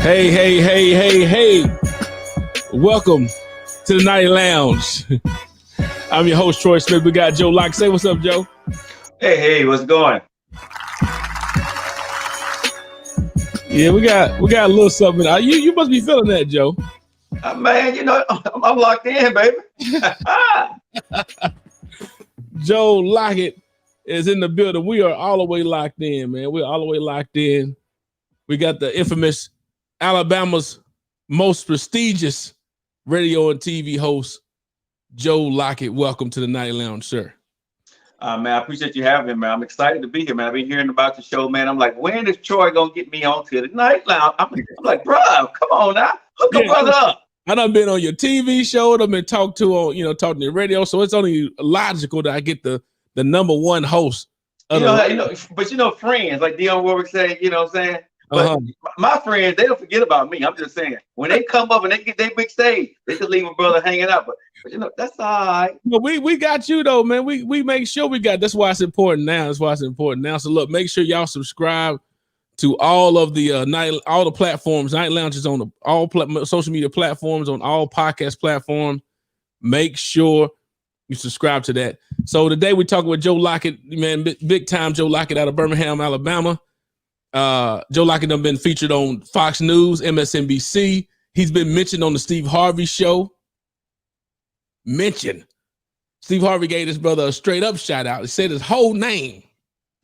Hey, hey, hey, hey, hey. Welcome to the Night Lounge. I'm your host, Troy Smith. We got Joe Lockett. Say what's up, Joe. Hey, what's going? Yeah, we got a little something. You must be feeling that, Joe. Man, you know, I'm locked in, baby. Joe Lockett is in the building. We are all the way locked in, man. We're all the way locked in. We got the infamous Alabama's most prestigious radio and TV host, Joe Lockett. Welcome to the Night Lounge, sir. Man, I appreciate you having me, man. I'm excited to be here, man. I've been hearing about the show, man. I'm like, when is Troy gonna get me onto the Night Lounge? I'm like, bro, come on now, hook a brother up. I done been on your TV show. I've been talked to on, talking to the radio. So it's only logical that I get the number one host. But friends, like Dionne Warwick said, you know what I'm saying? But my friends, they don't forget about me. I'm just saying, when they come up and they get their big stage, they just leave a brother hanging out. But that's all right. But we got you though, man. We make sure we got. That's why it's important now. So look, make sure y'all subscribe to all of the all the platforms. Night Lounge is on all social media platforms, on all podcast platforms. Make sure you subscribe to that. So today we're talking with Joe Lockett, man, big time Joe Lockett out of Birmingham, Alabama. Joe Lockett done been featured on Fox News, MSNBC. He's been mentioned on the Steve Harvey show. Steve Harvey gave his brother a straight up shout out. He said his whole name.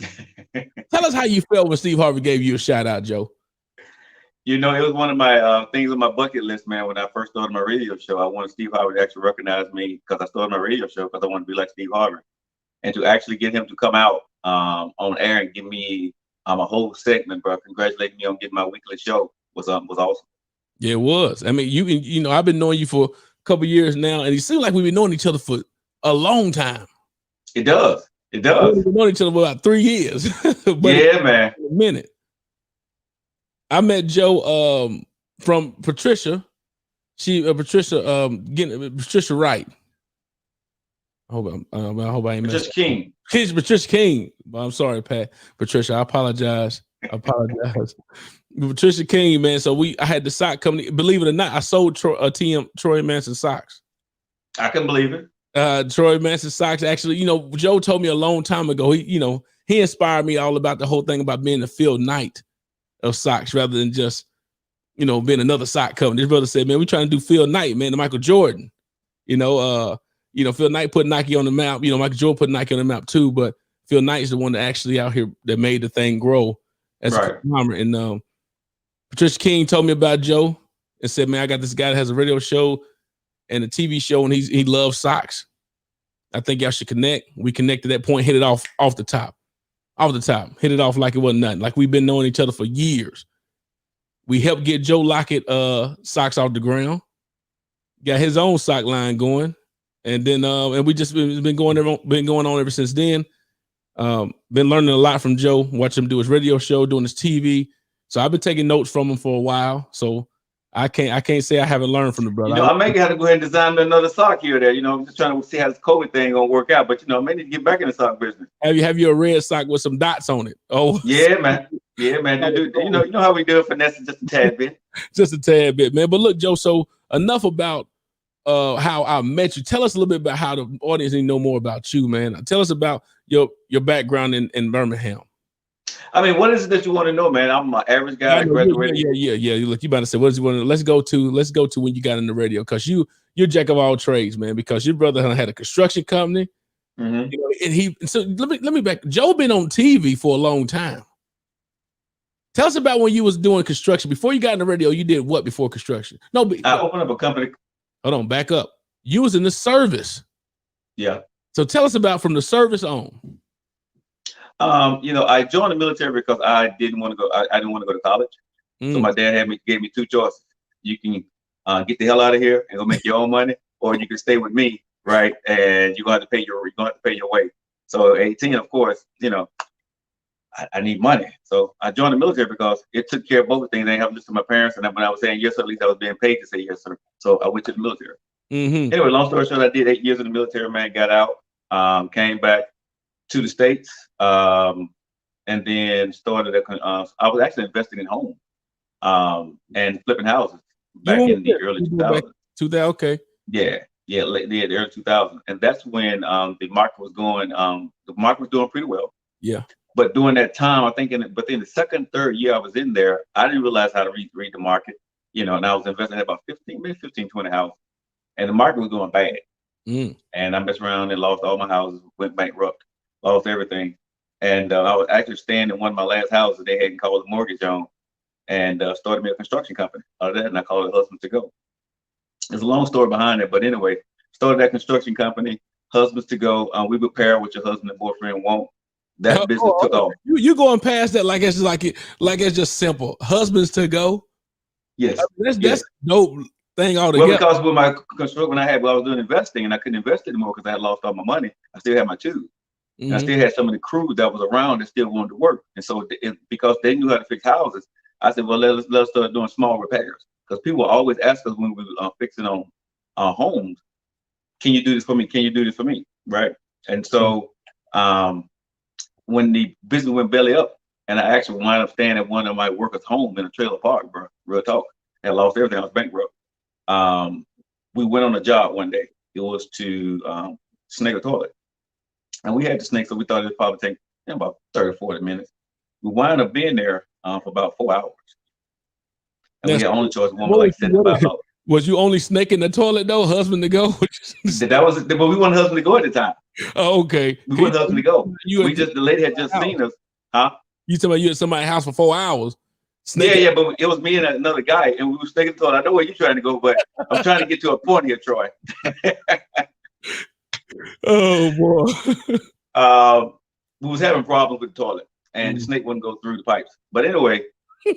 Tell us how you felt when Steve Harvey gave you a shout out, Joe. You know, it was one of my things on my bucket list, man. When I first started my radio show, I wanted Steve Harvey to actually recognize me because I started my radio show because I wanted to be like Steve Harvey. And to actually get him to come out on air and give me a whole segment, bro, congratulating me on getting my weekly show was awesome. Yeah, it was. I mean, you know, I've been knowing you for a couple years now, and it seems like we've been knowing each other for a long time. It does. We've been knowing each other for about 3 years. Yeah, man. A minute. I met Joe from Patricia. Patricia Wright. I hope I ain't Patricia King. Patricia King. I'm sorry, Pat. Patricia, I apologize. Patricia King, man. So I had the sock company. Believe it or not, I sold Troy Manson socks. I can believe it. Troy Manson socks. Actually, Joe told me a long time ago. He inspired me all about the whole thing about being the Phil Knight of socks rather than just, being another sock company. His brother said, man, we're trying to do Phil Knight, man, to Michael Jordan. Phil Knight put Nike on the map. Michael Jordan put Nike on the map too, but Phil Knight is the one that actually out here that made the thing grow as a conglomerate. And Patricia King told me about Joe and said, man, I got this guy that has a radio show and a TV show, and he loves socks. I think y'all should connect. We connected at that point, hit it off the top. Hit it off like it wasn't nothing. Like we've been knowing each other for years. We helped get Joe Lockett socks off the ground. Got his own sock line going. And then and we just been going on ever since then. Been learning a lot from Joe, watching him do his radio show, doing his TV. So I've been taking notes from him for a while. So I can't say I haven't learned from the brother. I may have to go ahead and design another sock here or there. I'm just trying to see how this COVID thing gonna work out. But I may need to get back in the sock business. Have you a red sock with some dots on it? Oh yeah, man. Yeah, man. You know how we do it, finesse just a tad bit. Just a tad bit, man. But look, Joe, so enough about how I met you. Tell us a little bit about how the audience need to know more about you, man. Tell us about your background in Birmingham. I mean, what is it that you want to know, man? I'm an average guy. Graduated. Yeah. Look, you about to say, what does you want to? Let's go to when you got in the radio, because you're jack of all trades, man. Because your brother had a construction company, and let me back. Joe been on TV for a long time. Tell us about when you was doing construction before you got in the radio. You did what before construction? No, I opened up a company. Hold on, back up. You was in the service. Yeah. So tell us about from the service on. I joined the military because I didn't want to go. I didn't want to go to college. So my dad gave me two choices. You can get the hell out of here and go make your own money, or you can stay with me, right? And you're going to have to pay your way. So at 18, of course, I need money. So I joined the military because it took care of both things. I didn't have to listen to my parents, and when I was saying yes, sir, at least I was being paid to say yes, sir. So I went to the military. Anyway, long story short, I did 8 years in the military, man, got out, came back to the States, and then started I was actually investing in homes. and flipping houses back in the early 2000s. 2000, okay. Yeah, the early 2000s, and that's when the market was going. The market was doing pretty well. Yeah. But during that time, I think, but in the second, third year I was in there, I didn't realize how to read the market. And I was investing in about 15, 20 houses, and the market was going bad. And I messed around and lost all my houses, went bankrupt, lost everything. And I was actually staying in one of my last houses they hadn't called the mortgage on, and started me a construction company out of that, and I called it Husbands to Go. There's a long story behind it, but anyway, started that construction company, Husbands to Go. We repair what your husband and boyfriend want. That business took off. You going past that like it's just simple. Husbands to Go. Yes, that's dope thing altogether. Well, because with my construction, I was doing investing, and I couldn't invest anymore because I had lost all my money. I still had my tools. And I still had some of the crew that was around that still wanted to work. And so, because they knew how to fix houses, I said, well, let's start doing small repairs. Because people always ask us when we were fixing on homes, can you do this for me? Can you do this for me? Right? And so, when the business went belly up, and I actually wound up staying at one of my workers' home in a trailer park, bro. Real talk. I lost everything. I was bankrupt. We went on a job one day. It was to snake a toilet. And we had the snake, so we thought it would probably take about 30, 40 minutes. We wound up being there for about 4 hours. And we had only choice one was like $75. Was you only snaking the toilet though, Husband to Go? That was, but we wanted Husband to Go at the time. Oh, okay. We wanted Husband to Go. The lady had just seen us. Huh? You talking about you at somebody's house for 4 hours? Yeah, but it was me and another guy, and we were snaking the toilet. I know where you're trying to go, but I'm trying to get to a point here, Troy. Oh boy. We was having problems with the toilet, and the snake wouldn't go through the pipes. But anyway,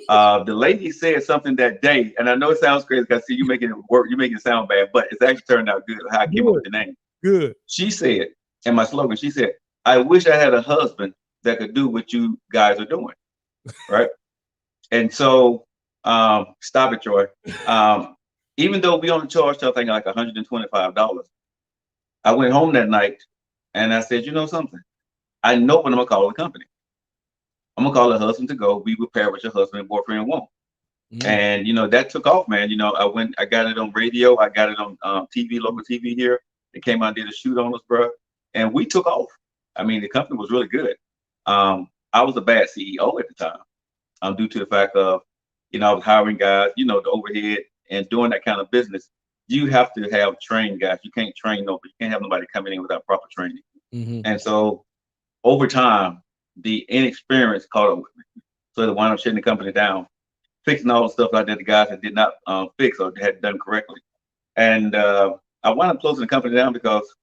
the lady said something that day, and I know it sounds crazy because see you making it work, you making it sound bad, but it's actually turned out good. How I came up with the name. Good. She said, and my slogan, she said, "I wish I had a husband that could do what you guys are doing." Right. And so, stop it, Troy. Even though we only charged something like $125, I went home that night and I said, you know something? I know what I'm gonna call the company. I'm gonna call it Husband to Go. We repair what your husband and boyfriend want. And that took off, man. I got it on radio. I got it on TV, local TV here. They came out and did a shoot on us, bro, and we took off. I mean, the company was really good. I was a bad CEO at the time. Due to the fact of, I was hiring guys, the overhead, and doing that kind of business, you have to have trained guys. You can't train nobody. You can't have nobody coming in without proper training. And so over time, the inexperience caught up with me. So they wound up shutting the company down, fixing all the stuff like that the guys that did not fix or had done correctly. And I wound up closing the company down because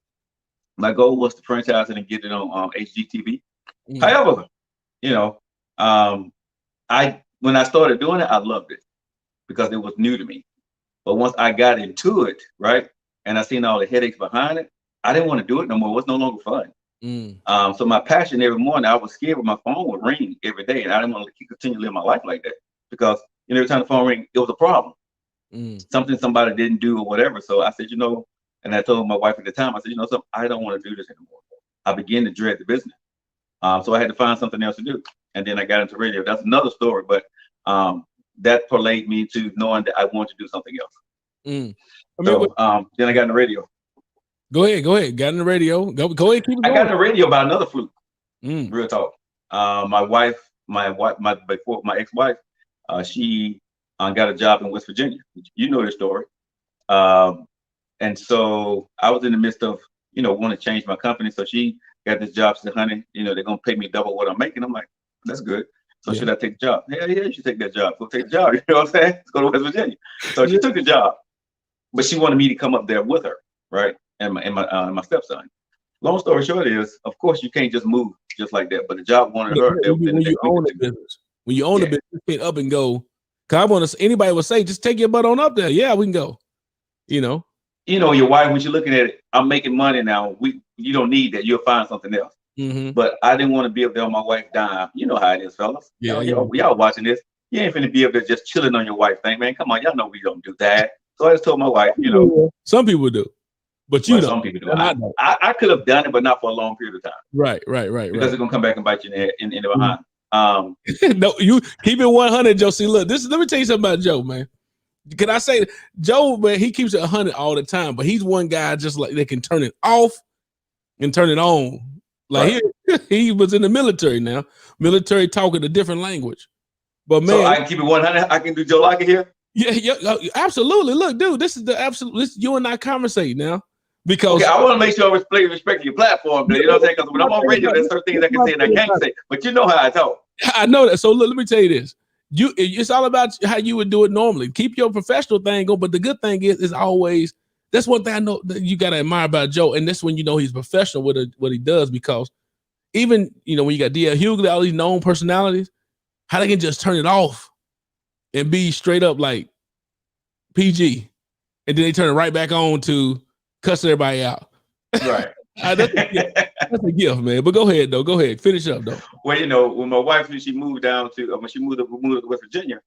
my goal was to franchise it and get it on HGTV. However, when I started doing it, I loved it because it was new to me. But once I got into it, right, and I seen all the headaches behind it, I didn't want to do it no more. It was no longer fun. So my passion every morning, I was scared when my phone would ring every day, and I didn't want to continue to live my life like that because every time the phone rang, it was a problem. Something somebody didn't do or whatever. So I said, and I told my wife at the time, I said, something, I don't want to do this anymore. I began to dread the business. So I had to find something else to do. And then I got into radio. That's another story, but that parlayed me to knowing that I wanted to do something else. Then I got in the radio. Go ahead. Got in the radio. Go ahead. Keep it going. I got in the radio by another fluke. Real talk. My ex-wife, she got a job in West Virginia. You know this story. And so I was in the midst of, want to change my company. So she got this job. She said, honey, they're going to pay me double what I'm making. I'm like, that's good. So should I take the job? Yeah, you should take that job. Go take the job. You know what I'm saying? Let's go to West Virginia. So she took the job, but she wanted me to come up there with her, right? And my stepson. Long story short is, of course, you can't just move just like that. But the job wanted her. When you own the business, the business, you can't up and go. Cause anybody would say, just take your butt on up there. Yeah, we can go. Your wife, when you're looking at it, I'm making money now. You don't need that. You'll find something else. But I didn't want to be up there on my wife's dime. You know how it is, fellas. Y'all watching this. You ain't finna be up there just chilling on your wife's thing, man. Come on, y'all know we don't do that. So I just told my wife, Some people do, but some people do. I could have done it, but not for a long period of time. Right. Because it's gonna come back and bite you in the behind. No, you keep it 100, Joe. See, look, let me tell you something about Joe, man. Can I say Joe, man, he keeps it 100 all the time, but he's one guy just like that can turn it off and turn it on. Like he was in the military now. Military talking a different language. But man, so I can keep it 100. I can do Joe Lockett here. Yeah, absolutely. Look, dude, this is the absolute. This you and I conversate now because I want to make sure I respect your platform. You know what I'm saying? Because when I'm on radio, there's certain things I can say and I can't say. But you know how I talk. I know that. So look, let me tell you this. It's all about how you would do it normally. Keep your professional thing going, but the good thing is always that's one thing I know that you gotta admire about Joe, and that's when you know he's professional with what he does, because even when you got DL Hughley, all these known personalities, how they can just turn it off and be straight up like PG, and then they turn it right back on to cuss everybody out. Right. That's a gift, man. But go ahead, though. Go ahead. Finish up, though. Well, when my wife, she moved down to, when she moved to West Virginia,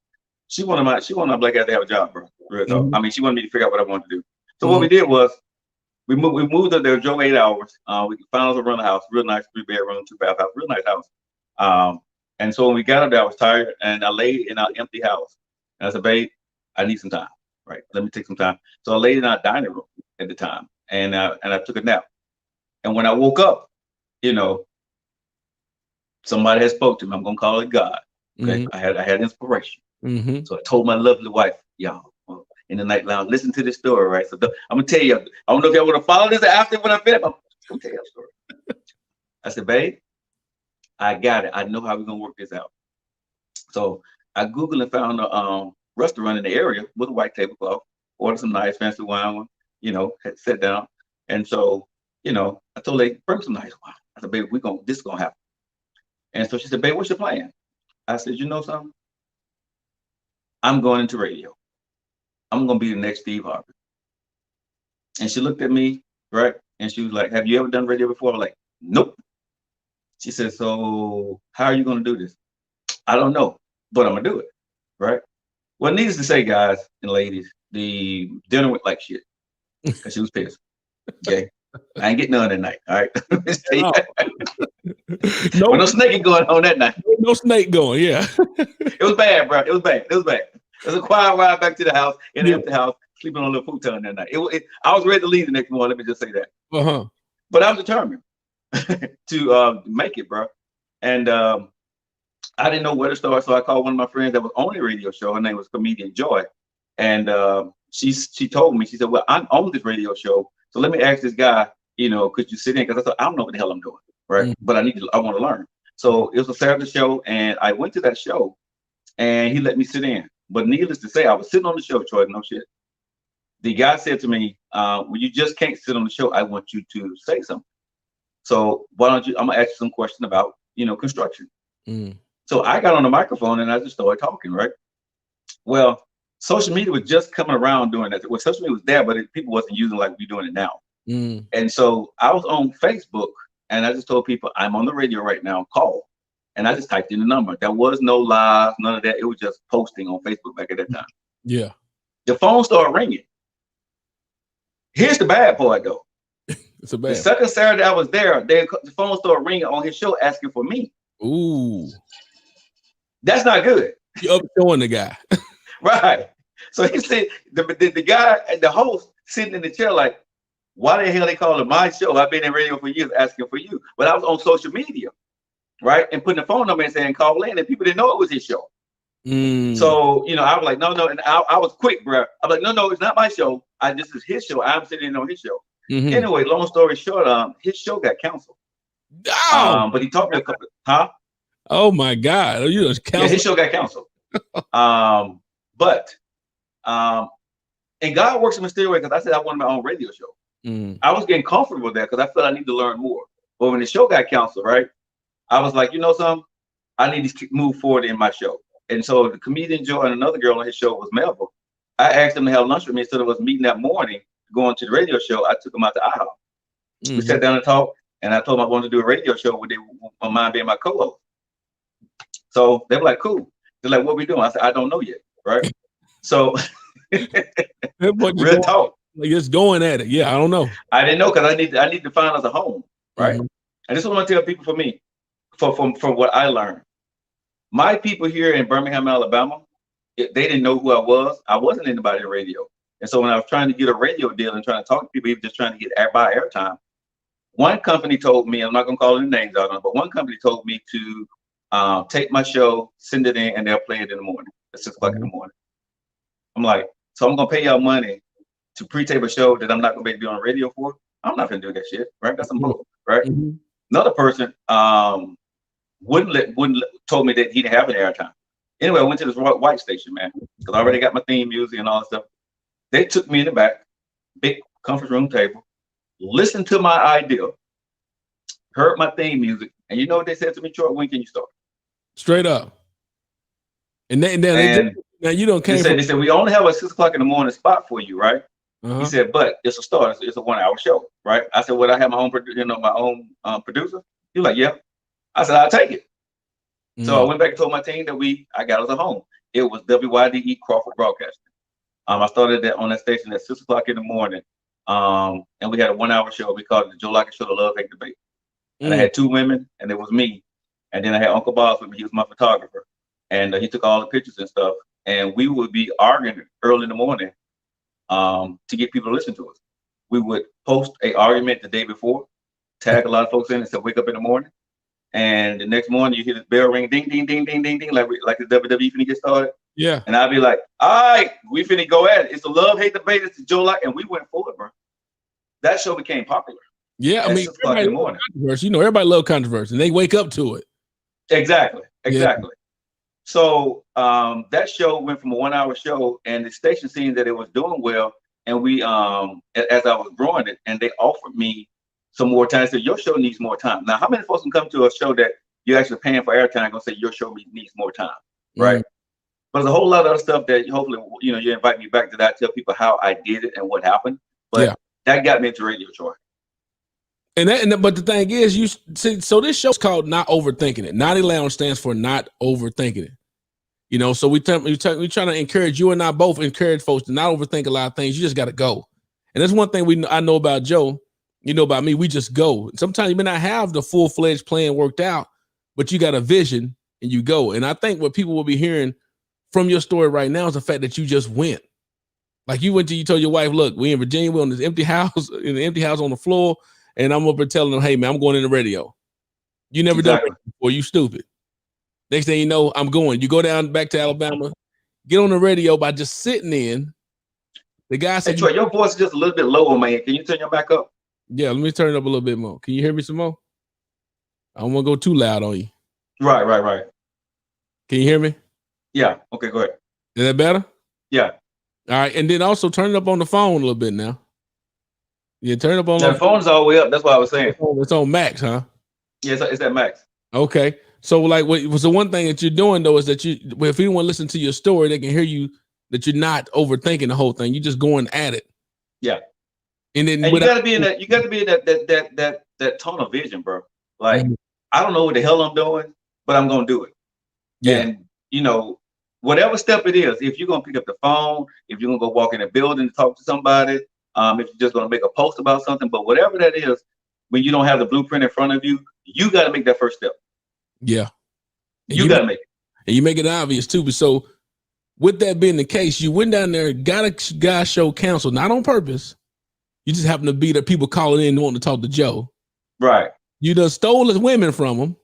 she wanted my black guy to have a job, bro. Real talk. I mean, she wanted me to figure out what I wanted to do. So what we did was, we moved up there, drove 8 hours. We found us a rental house, real nice 3-bedroom, 2-bath house, real nice house. And so when we got up there, I was tired, and I laid in our empty house. And I said, babe, I need some time. Right. Let me take some time. So I laid in our dining room at the time, and I took a nap. And when I woke up, somebody had spoke to me. I'm gonna call it God. Okay. I had inspiration. So I told my lovely wife, y'all, in the night lounge, listen to this story, right? So I'm gonna tell you. I don't know if y'all want to follow this after when I finish. I'm gonna tell you a story. I said, babe, I got it. I know how we're gonna work this out. So I Googled and found a restaurant in the area with a white tablecloth, ordered some nice fancy wine, had sat down. And so, I told her, bring some nice wine. I said, babe, this is gonna happen. And so she said, babe, what's your plan? I said, you know something? I'm going into radio. I'm gonna be the next Steve Harvey. And she looked at me, right? And she was like, have you ever done radio before? I was like, nope. She said, so how are you gonna do this? I don't know, but I'm gonna do it, right? Well, needless to say, guys and ladies, the dinner went like shit because she was pissed. Okay, I ain't getting none that night. All right, no snaking going on that night. No snake going. Yeah, it was bad, bro. It was bad. It was a quiet ride back to the house in the empty house, sleeping on a little futon that night. I was ready to leave the next morning. Let me just say that. But I was determined to make it, bro. And I didn't know where to start, so I called one of my friends that was on a radio show. Her name was Comedian Joy, and she told me, she said, well, I'm on this radio show, so let me ask this guy, could you sit in? Because I thought, I don't know what the hell I'm doing, right? But I want to learn. So it was a Saturday show, and I went to that show, and he let me sit in. But needless to say, I was sitting on the show, Troy, no shit. The guy said to me, well, you just can't sit on the show. I want you to say something. So why don't you, I'm gonna ask you some questions about, construction. So I got on the microphone and I just started talking, right? Well, social media was just coming around doing that. Well, social media was there, but people wasn't using like we're doing it now. And so I was on Facebook and I just told people, I'm on the radio right now, call. And I just typed in the number. There was no live, none of that. It was just posting on Facebook back at that time. Yeah. The phone started ringing. Here's the bad part, though. The second Saturday I was there, the phone started ringing on his show asking for me. Ooh. That's not good. You're upshowing the guy. Right. So he said, the guy, the host, sitting in the chair like, why the hell they call it my show? I've been in radio for years asking for you. But I was on social media, right? And putting the phone number and saying, call in, and people didn't know it was his show. So, I was like, no. And I was quick, bro. I was like, no, it's not my show. This is his show. I'm sitting in on his show. Anyway, long story short, his show got canceled. But he talked to a couple, Oh my God! You just yeah, his show got canceled. And God works in a mysterious way, because I said I wanted my own radio show. I was getting comfortable there because I felt I need to learn more. But when the show got canceled, right, I was like, something, I need to move forward in my show. And so the Comedian Joe and another girl on his show was Melville. I asked them to have lunch with me instead of us meeting that morning, going to the radio show. I took them out to IHOP. We sat down and talked, and I told them I wanted to do a radio show with my mind being my co-host. So they were like, cool. They're like, what we doing? I said, I don't know yet, right? So real talk. Like, just going at it. Yeah, I don't know. I didn't know, because I need to find us a home, right? And this is what I tell people, for me, from what I learned. My people here in Birmingham, Alabama, they didn't know who I was. I wasn't anybody in radio. And so when I was trying to get a radio deal and trying to talk to people, even just trying to get buy airtime, one company told me, I'm not going to call any names out on it, but one company told me to take my show, send it in, and they'll play it in the morning at 6 o'clock in the morning. I'm like, so I'm going to pay y'all money to pre-tape a show that I'm not going to be on the radio for? I'm not going to do that shit, right? That's some bull, right? Another person told me that he didn't have an airtime. Anyway, I went to this white station, man, because I already got my theme music and all that stuff. They took me in the back, big conference room table, listened to my idea, heard my theme music, and you know what they said to me, Troy? When can you start? Straight up. And now you don't care. They said we only have a 6 o'clock in the morning spot for you, right? He said, but it's a start. It's a 1 hour show, right? I said, would I have my own, producer? He was like, yeah. I said, I'll take it. So I went back and told my team that I got us a home. It was WYDE Crawford Broadcasting. I started that on that station at 6 o'clock in the morning. And we had a 1 hour show. We called it the Joe Lockett Show, the Love Hate Debate. And I had 2 women, and it was me. And then I had Uncle Boss with me. He was my photographer. And he took all the pictures and stuff. And we would be arguing early in the morning to get people to listen to us. We would post an argument the day before, tag a lot of folks in and say, wake up in the morning. And the next morning you hear this bell ring, ding, ding, ding, ding, ding, ding, like the WWE finna get started. Yeah. And I'd be like, all right, we finna go at it. It's the Love Hate Debate. It's the Joe Lockett. And we went for it, bro. That show became popular. Yeah, I mean, everybody loves controversy. You know, everybody loves controversy, and they wake up to it. Exactly. Yeah. So that show went from a 1 hour show, and the station seen that it was doing well. And we, as I was growing it, and they offered me some more time. Said, your show needs more time. Now, how many folks can come to a show that you're actually paying for airtime gonna say your show needs more time, right? But there's a whole lot of other stuff that hopefully, you invite me back to that, tell people how I did it and what happened. But that got me into radio, Troy. But the thing is, you see, so this show's called Not Overthinking It. Naughty Lounge stands for Not Overthinking It. You know, so we're trying to encourage you and I both encourage folks to not overthink a lot of things. You just got to go. And that's one thing I know about Joe. You know about me, we just go. Sometimes you may not have the full-fledged plan worked out, but you got a vision and you go. And I think what people will be hearing from your story right now is the fact that you just went. Like you told your wife, look, we in Virginia, we're on this empty house, in the empty house on the floor, and I'm up there telling them, hey, man, I'm going in the radio. You never done it before, you stupid. Next thing you know, I'm going. You go down back to Alabama, get on the radio by just sitting in. The guy said, hey, Troy, your voice is just a little bit lower, man. Can you turn your back up? Yeah, let me turn it up a little bit more. Can you hear me some more? I don't want to go too loud on you. Right. Can you hear me? Yeah. Okay, go ahead. Is that better? Yeah. All right, and then also turn it up on the phone a little bit now. Yeah, turn it up on the phone's all the way up. That's what I was saying. It's on max, huh? Yeah, it's at max. Okay. So like what was the one thing that you're doing though is that if anyone listen to your story, they can hear you that you're not overthinking the whole thing. You're just going at it. Yeah. And then you gotta be in that tunnel vision, bro. Like I don't know what the hell I'm doing, but I'm gonna do it. Yeah. And whatever step it is, if you're gonna pick up the phone, if you're gonna go walk in a building to talk to somebody, if you're just gonna make a post about something, but whatever that is, when you don't have the blueprint in front of you, you gotta make that first step. Yeah. You gotta make it. And you make it obvious too. But so with that being the case, you went down there, got a guy show canceled, not on purpose. You just happen to be the people calling in wanting to talk to Joe. Right. You done stole his women from him.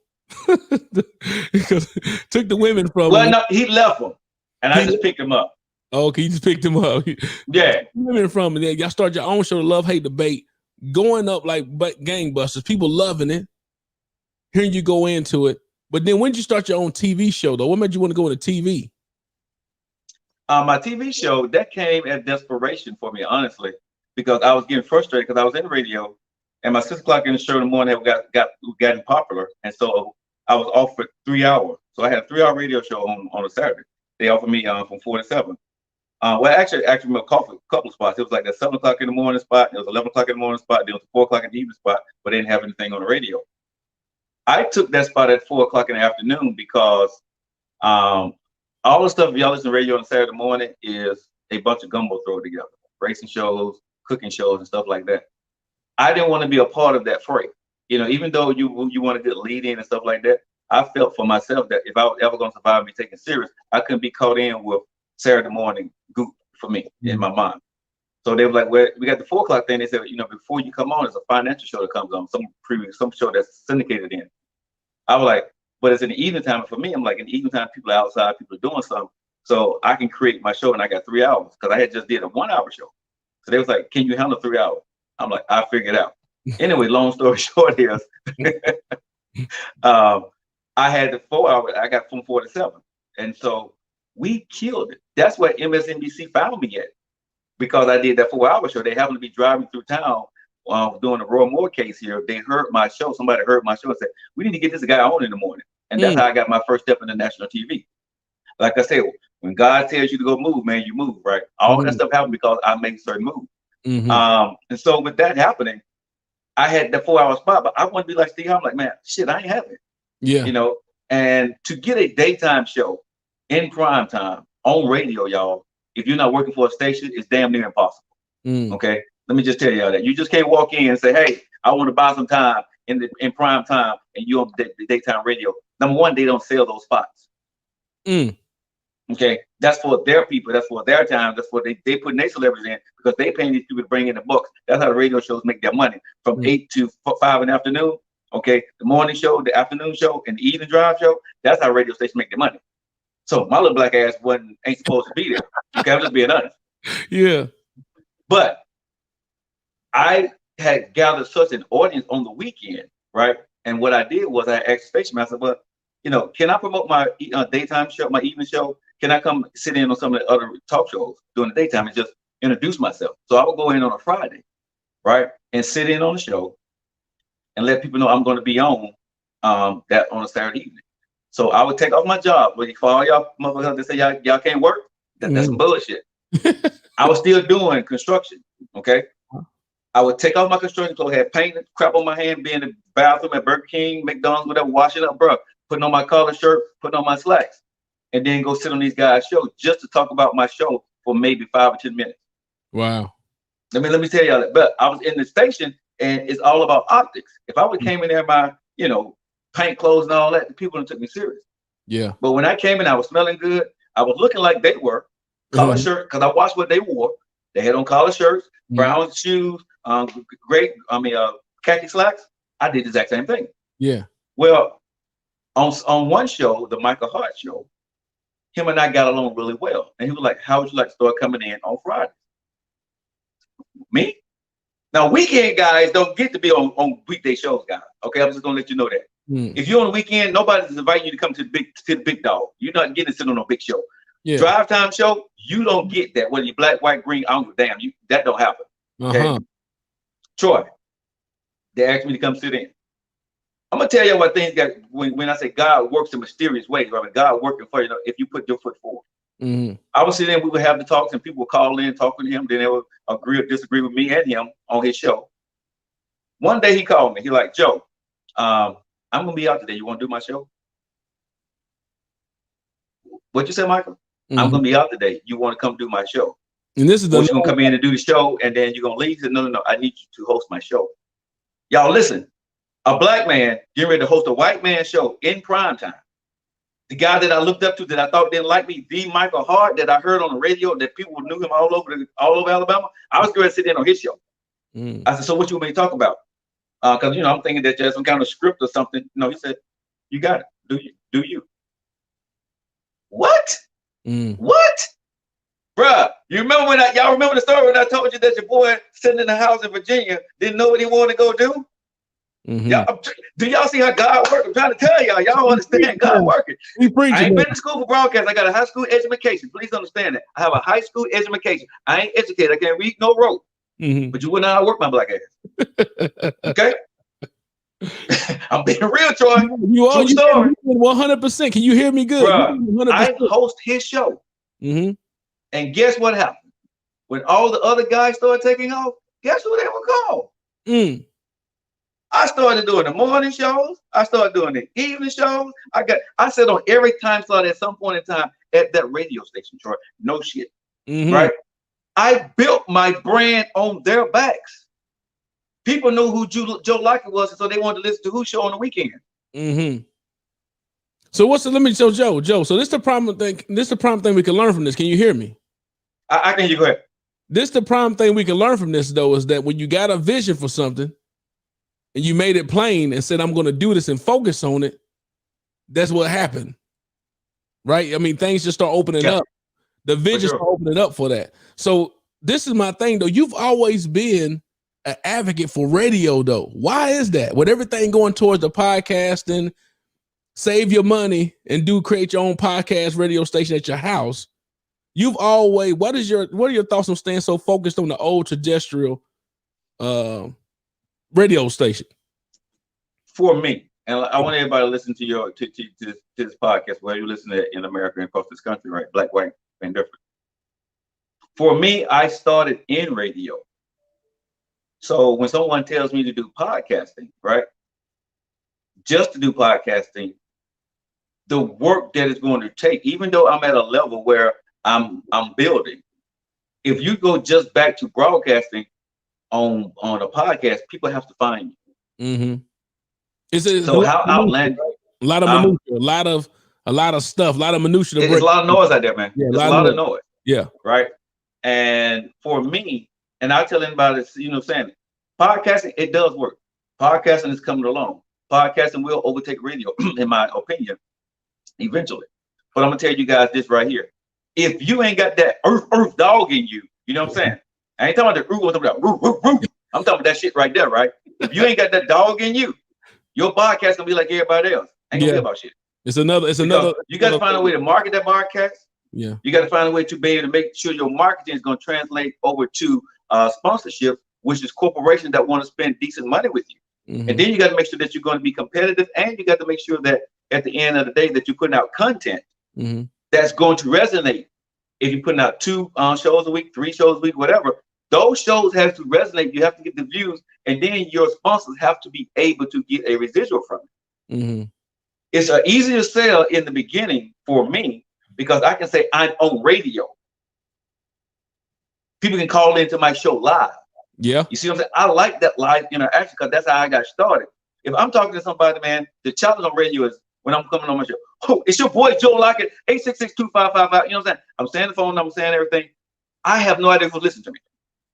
Took the women from him. Well, no, he left them. And I just picked him up. Okay, you just picked him up. Yeah. Women from him. Y'all start your own show, the Love Hate Debate, going up like gangbusters. People loving it. Hearing you go into it. But then when did you start your own TV show, though? What made you want to go into TV? My TV show, that came as desperation for me, honestly, because I was getting frustrated because I was in radio and my 6 o'clock in the show in the morning had gotten popular. And so I was off for 3 hours. So I had a 3-hour radio show on a Saturday. They offered me from 4 to 7. Well, actually, a couple of spots. It was like a 7 o'clock in the morning spot. It was 11 o'clock in the morning spot. There was a 4 o'clock in the evening spot, but they didn't have anything on the radio. I took that spot at 4 o'clock in the afternoon because all the stuff y'all listen to radio on Saturday morning is a bunch of gumbo thrown together. Racing shows, cooking shows, and stuff like that. I didn't want to be a part of that fray. Even though you want a good lead in and stuff like that, I felt for myself that if I was ever going to survive me taking serious, I couldn't be caught in with Saturday morning goop for me in my mind. So they were like, well, we got the 4 o'clock thing. They said, you know, before you come on, there's a financial show that comes on, some show that's syndicated in. I was like, but it's in the evening time. For me, I'm like, in the evening time, people are outside, people are doing something. So I can create my show, and I got 3 hours because I had just did a 1 hour show. So they was like, can you handle 3 hours? I'm like, I figured it out. Anyway, long story short is, I had the 4 hours. I got from 4 to 7. And so we killed it. That's where MSNBC found me at. Because I did that 4 hour show. They happened to be driving through town doing the Roy Moore case here. They heard my show. Somebody heard my show and said, we need to get this guy on in the morning. And that's how I got my first step in the national TV. Like I said, when God tells you to go move, man, you move, right? All that stuff happened because I made certain moves. And so with that happening, I had the 4 hour spot, but I want to be like Steve Harvey. I'm like, man, shit, I ain't having it. Yeah. You know, and to get a daytime show in prime time on radio, y'all, if you're not working for a station, it's damn near impossible. Okay. Let me just tell y'all that. You just can't walk in and say, hey, I want to buy some time in prime time, and you're on the daytime radio. Number one, they don't sell those spots. Okay. That's for their people. That's for their time. That's what they put their celebrities in because they paying these people to bring in the books. That's how the radio shows make their money from 8 to 5 in the afternoon. Okay. The morning show, the afternoon show, and the evening drive show. That's how radio stations make their money. So my little black ass ain't supposed to be there. Okay, I'm just being honest. Yeah. But I had gathered such an audience on the weekend, right? And what I did was I asked the station, I said, well, you know, can I promote my daytime show, my evening show? Can I come sit in on some of the other talk shows during the daytime and just introduce myself? So I would go in on a Friday, right? And sit in on the show and let people know I'm going to be on that on a Saturday evening. So I would take off my job. But for all y'all motherfuckers that say y'all can't work, that's some bullshit. I was still doing construction. Okay. I would take off my construction clothes, had paint and crap on my hand, be in the bathroom at Burger King, McDonald's, whatever, washing up, bro, putting on my collar shirt, putting on my slacks, and then go sit on these guys' show just to talk about my show for maybe 5 or 10 minutes. Wow. Let me tell y'all that. But I was in the station, and it's all about optics. If I would came in there, my paint clothes and all that, the people took me serious. Yeah. But when I came in, I was smelling good. I was looking like they were. Collar shirt, because I watched what they wore. They had on collar shirts, brown shoes, khaki slacks. I did the exact same thing. Yeah. Well, on one show, the Michael Hart show, him and I got along really well. And he was like, how would you like to start coming in on Fridays? Me? Now, weekend guys don't get to be on weekday shows, guys. Okay, I'm just gonna let you know that. If you're on the weekend, nobody's inviting you to come to the big dog. You're not getting to sit on a big show. Yeah. Drive time show, you don't get that. Whether you're black, white, green, I don't give a damn. That don't happen. Okay. Troy, they asked me to come sit in. I'm gonna tell you what things got when I say God works in mysterious ways. Right? God working for you if you put your foot forward. I would sit in, we would have the talks, and people would call in, talking to him. Then they would agree or disagree with me and him on his show. One day he called me. He like, Joe, I'm gonna be out today. You want to do my show? What you say, Michael? I'm gonna be out today. You want to come do my show? And this is you're gonna come in and do the show, and then you're gonna leave. He said, no, I need you to host my show. Y'all listen. A black man getting ready to host a white man show in prime time. The guy that I looked up to that I thought didn't like me, the Michael Hart, that I heard on the radio, that people knew him all over Alabama. I was going to sit in on his show. I said, so what you want me to talk about? Because I'm thinking that there's some kind of script or something. No, he said, you got it. Do you? What? What? Bruh, you remember when y'all remember the story when I told you that your boy sitting in the house in Virginia didn't know what he wanted to go do? Do y'all see how God works? I'm trying to tell y'all. Y'all understand God working. I ain't been to school for broadcast. I got a high school education. Please understand that. I have a high school education. I ain't educated. I can't read no wrote. But you wouldn't know how to work my black ass. Okay? I'm being real, Troy. You are 100%. Can you hear me good? Bruh, I host his show. And guess what happened? When all the other guys started taking off, guess who they would call? I started doing the morning shows. I started doing the evening shows. I said on every time slot at some point in time at that radio station, Troy. No shit. Right? I built my brand on their backs. People knew who Joe Lockett was, so they wanted to listen to whose show on the weekend. So Joe. So this the problem thing. This the prime thing we can learn from this. Can you hear me? I can hear you. Go ahead. This the prime thing we can learn from this though is that when you got a vision for something and you made it plain and said I'm going to do this and focus on it, that's what happened, right? I mean, things just start opening up. The vision start opening up for that. So this is my thing though. You've always been an advocate for radio though. Why is that? With everything going towards the podcasting, save your money and create your own podcast radio station at your house. You've always, what are your thoughts on staying so focused on the old terrestrial radio station? For me, and I want everybody to listen to this podcast, where you listen to it in America and across this country, right? Black, white, and different. For me, I started in radio. So when someone tells me to do podcasting, right? Just to do podcasting, the work that it's going to take, even though I'm at a level where I'm building, if you go just back to broadcasting on a podcast, people have to find you. Mm-hmm. So how outlandish? A lot of minutia, a lot of stuff, a lot of minutia. There's a lot of noise out there, man. Yeah, there's a lot of noise. Yeah. Right. And for me, and I tell anybody, saying podcasting, it does work. Podcasting is coming along. Podcasting will overtake radio, in my opinion, eventually. But I'm gonna tell you guys this right here. If you ain't got that earth dog in you, you know what I'm saying? I ain't talking about the I'm talking about that shit right there, right? If you ain't got that dog in you, your podcast gonna be like everybody else. Ain't gonna be about shit. It's another. You got to find a way to market that podcast. Yeah. You got to find a way to be able to make sure your marketing is going to translate over to sponsorship, which is corporations that want to spend decent money with you. Mm-hmm. And then you got to make sure that you're going to be competitive, and you got to make sure that at the end of the day that you're putting out content that's going to resonate. If you're putting out 2 shows a week, 3 shows a week, whatever, those shows have to resonate. You have to get the views, and then your sponsors have to be able to get a residual from it. Mm-hmm. It's an easier sell in the beginning for me because I can say I'm on radio. People can call into my show live. Yeah. You see what I'm saying? I like that live interaction because that's how I got started. If I'm talking to somebody, man, the challenge on radio is when I'm coming on my show, oh, it's your boy Joe Lockett, 866-2555. You know what I'm saying? I'm saying the phone number, I'm saying everything. I have no idea who's listening to me.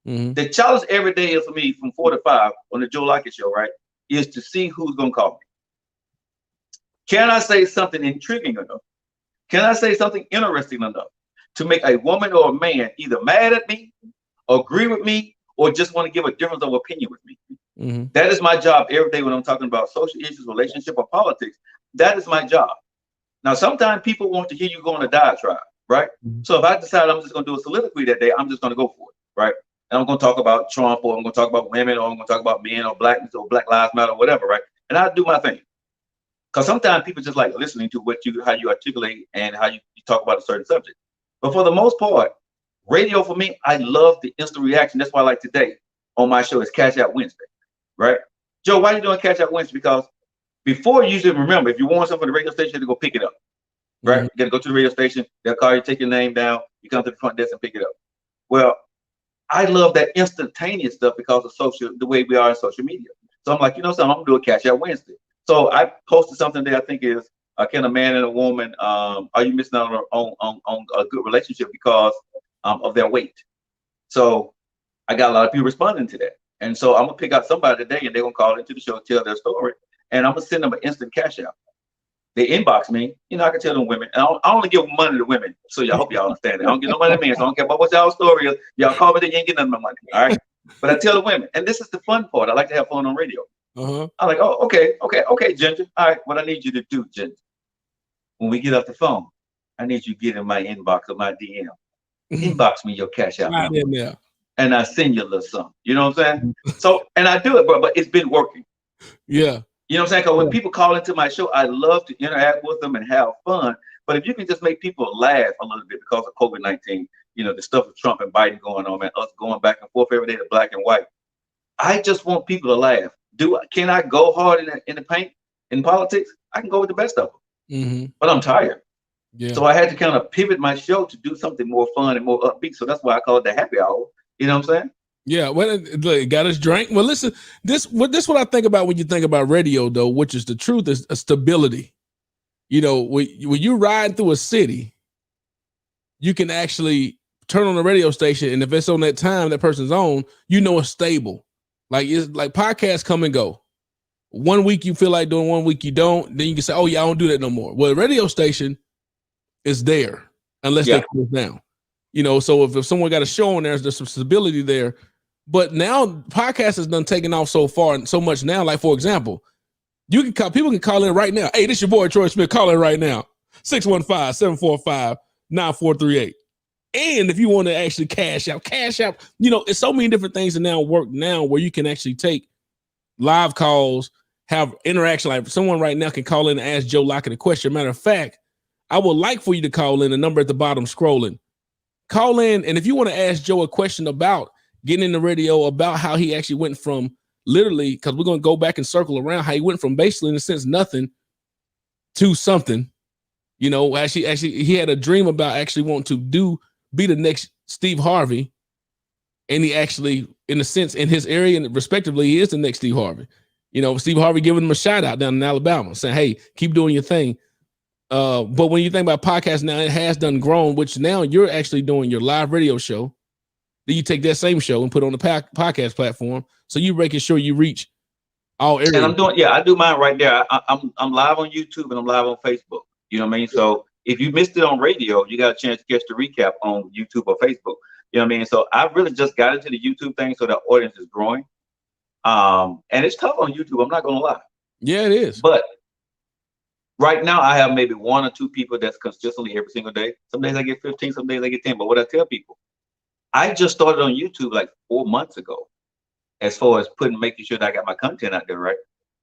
Mm-hmm. The challenge every day is for me from 4 to 5 on the Joe Lockett show, right? Is to see who's going to call me. Can I say something intriguing enough? Can I say something interesting enough to make a woman or a man either mad at me, agree with me, or just want to give a difference of opinion with me? Mm-hmm. That is my job every day when I'm talking about social issues, relationship, or politics. That is my job. Now, sometimes people want to hear you go on a diatribe, right? Mm-hmm. So if I decide I'm just going to do a soliloquy that day, I'm just going to go for it, right? And I'm going to talk about Trump, or I'm going to talk about women, or I'm going to talk about men, or blackness, or Black Lives Matter, or whatever, right? And I do my thing. Because sometimes people just like listening to how you articulate and how you talk about a certain subject. But for the most part, radio for me, I love the instant reaction. That's why I like today on my show is Cash Out Wednesday, right? Joe, why are you doing Cash Out Wednesday? Because before, you usually remember, if you want something from the radio station, you have to go pick it up, right? You got to go to the radio station, they'll call you, take your name down, you come to the front desk and pick it up. Well, I love that instantaneous stuff because of the way we are in social media. So I'm like, you know something, I'm going to do a Cash Out Wednesday. So I posted something that I think is, can a man and a woman, are you missing out on a good relationship because of their weight? So I got a lot of people responding to that. And so I'm going to pick out somebody today, and they're going to call into the show, tell their story, and I'm going to send them an instant cash out. They inbox me, I can tell them women. And I only give money to women. So I hope y'all understand that. I don't get no money to men, so I don't care about what y'all's story is. Y'all call me, you ain't getting none of my money. All right. But I tell the women, and this is the fun part. I like to have fun on radio. I'm like, oh, okay, Ginger. All right, what I need you to do, Ginger, when we get off the phone, I need you to get in my inbox or my DM. Inbox me your cash out number, and I send you a little something. You know what I'm saying? So, and I do it, but it's been working. Yeah. You know what I'm saying? Because when people call into my show, I love to interact with them and have fun. But if you can just make people laugh a little bit because of COVID-19, the stuff with Trump and Biden going on, man, us going back and forth every day to black and white. I just want people to laugh. Can I go hard in the paint in politics? I can go with the best of them, but I'm tired. Yeah. So I had to kind of pivot my show to do something more fun and more upbeat. So that's why I call it the happy hour. You know what I'm saying? Yeah. Well, it got us drink. Well, listen, this what I think about when you think about radio, though, which is the truth, is a stability. You know, when you ride through a city, you can actually turn on the radio station, and if it's on that time that person's on, you know it's stable. Like it's like podcasts come and go. 1 week you feel like doing, 1 week you don't. Then you can say, "Oh yeah, I don't do that no more." Well, the radio station is there unless they close down. You know, so if someone got a show on there's some stability there. But now podcast has done taken off so far and so much now. Like for example, you can call, people can call in right now. Hey, this your boy Troy Smith. Call in right now. 615-745-9438. And if you want to actually cash out, you know, it's so many different things that now work now where you can actually take live calls, have interaction. Like someone right now can call in and ask Joe Lockett a question. Matter of fact, I would like for you to call in, the number at the bottom scrolling. Call in, and if you want to ask Joe a question about getting in the radio, about how he actually went from literally, because we're going to go back and circle around how he went from basically, in a sense, nothing to something. You know, actually, he had a dream about actually wanting to be the next Steve Harvey, and he actually, in a sense, in his area and respectively, he is the next Steve Harvey. You know, Steve Harvey giving him a shout out down in Alabama, saying, "Hey, keep doing your thing." But when you think about podcasts now, it has done grown, which now you're actually doing your live radio show. Then you take that same show and put it on the podcast platform. So you're making sure you reach all areas. And I'm doing, I do mine right there. I'm live on YouTube and I'm live on Facebook. You know what I mean? So if you missed it on radio, you got a chance to catch the recap on YouTube or Facebook. You know what I mean? So I really just got into the YouTube thing, so the audience is growing. And it's tough on YouTube. I'm not going to lie. Yeah, it is. But right now, I have maybe 1 or 2 people that's consistently every single day. Some days I get 15, some days I get 10. But what I tell people, I just started on YouTube like 4 months ago, as far as making sure that I got my content out there, right?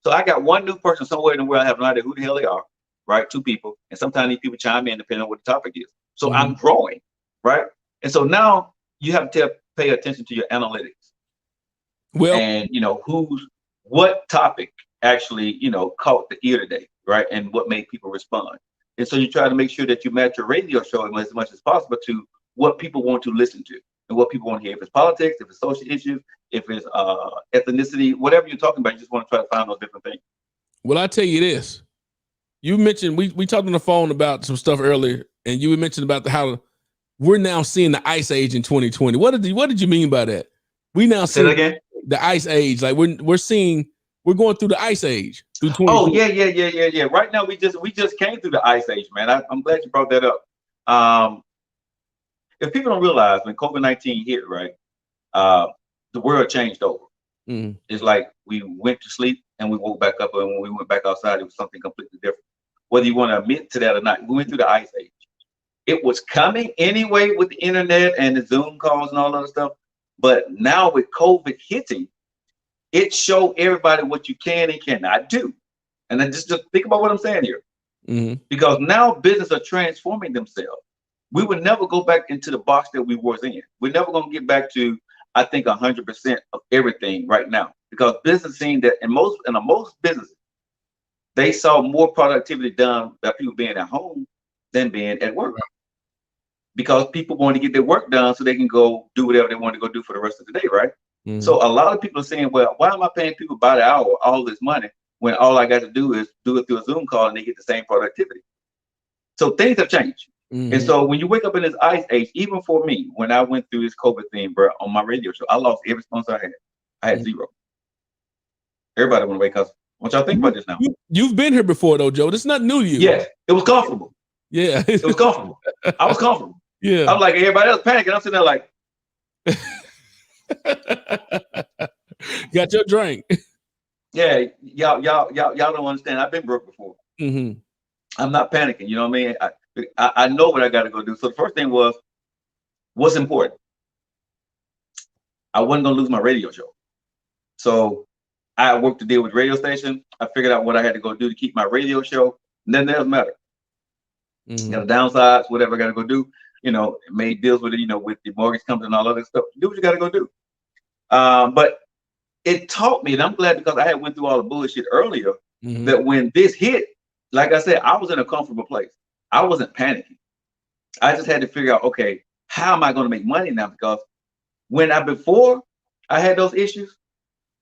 So I got 1 new person somewhere in the world. I have no idea who the hell they are, right? 2 people. And sometimes these people chime in depending on what the topic is. So I'm growing, right? And so now you have to pay attention to your analytics. Well, and you know, what topic actually, you know, caught the ear today, right? And what made people respond. And so you try to make sure that you match your radio show as much as possible to what people want to listen to and what people want to hear. If it's politics, if it's social issues, if it's ethnicity, whatever you're talking about, you just want to try to find those different things. Well, I tell you this. You mentioned, we talked on the phone about some stuff earlier, and you mentioned about how we're now seeing the ice age in 2020. What did you mean by that? We now see the ice age. Like we're going through the ice age through 2020. Oh yeah. Right now we just came through the ice age, man. I'm glad you brought that up. If people don't realize, when COVID-19 hit, right, the world changed over. It's like we went to sleep and we woke back up, and when we went back outside, it was something completely different. Whether you want to admit to that or not, we went through the ice age. It was coming anyway with the internet and the Zoom calls and all that stuff. But now with COVID hitting, it showed everybody what you can and cannot do. And then just think about what I'm saying here. Because now businesses are transforming themselves. We would never go back into the box that we was in. We're never going to get back to, I think, 100% of everything right now. Because business seen that in most businesses, they saw more productivity done by people being at home than being at work. Because people want to get their work done so they can go do whatever they want to go do for the rest of the day, right? So a lot of people are saying, well, why am I paying people by the hour all this money when all I got to do is do it through a Zoom call and they get the same productivity? So things have changed. And so when you wake up in this ice age, even for me, when I went through this COVID thing, bro, on my radio show, I lost every sponsor I had. I had 0. Everybody went away because what y'all think about this now? You've been here before, though, Joe. This is not new to you. Yes, it was comfortable. Yeah, it was comfortable. I was comfortable. Yeah, I was like everybody else panicking. I'm sitting there like, got your drink. Yeah, y'all don't understand. I've been broke before. I'm not panicking. You know what I mean? I know what I got to go do. So the first thing was, what's important? I wasn't gonna lose my radio show. So I worked to deal with radio station. I figured out what I had to go do to keep my radio show. Nothing else mattered. Got the downsides, whatever I got to go do. You know, made deals with it, you know, with the mortgage company and all other stuff. Do what you got to go do. But it taught me, and I'm glad because I had went through all the bullshit earlier, that when this hit, like I said, I was in a comfortable place. I wasn't panicking. I just had to figure out, okay, how am I going to make money now? Because before I had those issues,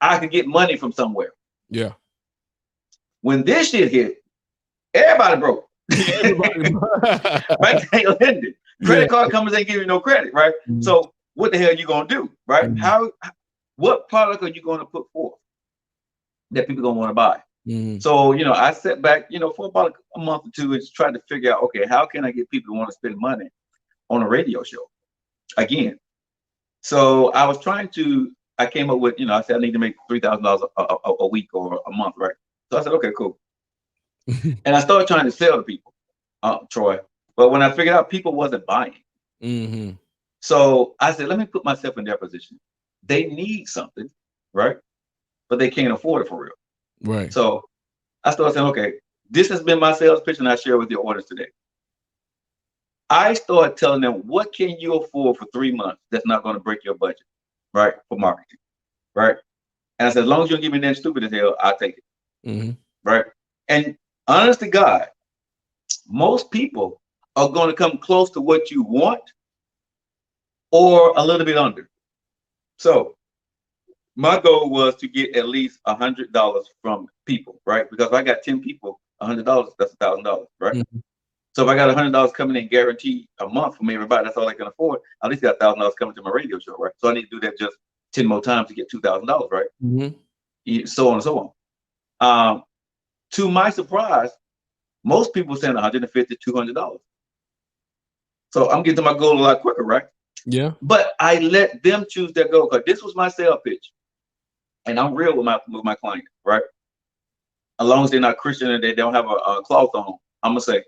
I could get money from somewhere. Yeah. When this shit hit, everybody broke. Everybody. Banks ain't lending. Credit card companies ain't giving you no credit, right? Mm-hmm. So what the hell are you gonna do, right? Mm-hmm. What product are you gonna put forth that people gonna want to buy? Mm-hmm. So, I sat back, for about a month or two and tried to figure out, okay, how can I get people to want to spend money on a radio show again? So I came up with, I said I need to make $3,000 a week or a month, right? So I said, okay, cool. And I started trying to sell to people, Troy. But when I figured out people wasn't buying, mm-hmm. So I said, let me put myself in their position. They need something, right? But they can't afford it for real. Right. So I started saying, okay, this has been my sales pitch, and I share with your audience today. I started telling them, what can you afford for 3 months that's not going to break your budget, right? For marketing, right? And I said, as long as you don't give me that stupid as hell, I'll take it, mm-hmm. right? And honest to God, most people are going to come close to what you want or a little bit under. So my goal was to get at least $100 from people, right? Because if I got 10 people, $100, that's $1,000, right? Mm-hmm. So if I got $100 coming in guaranteed a month from everybody, that's all I can afford. I at least got $1,000 coming to my radio show, right? So I need to do that just 10 more times to get $2,000, right? Mm-hmm. So on and so on. To my surprise, most people saying $150, $200. So I'm getting to my goal a lot quicker, right? Yeah. But I let them choose their goal because this was my sales pitch, and I'm real with my client, right? As long as they're not Christian and they don't have a cloth on, I'm gonna say,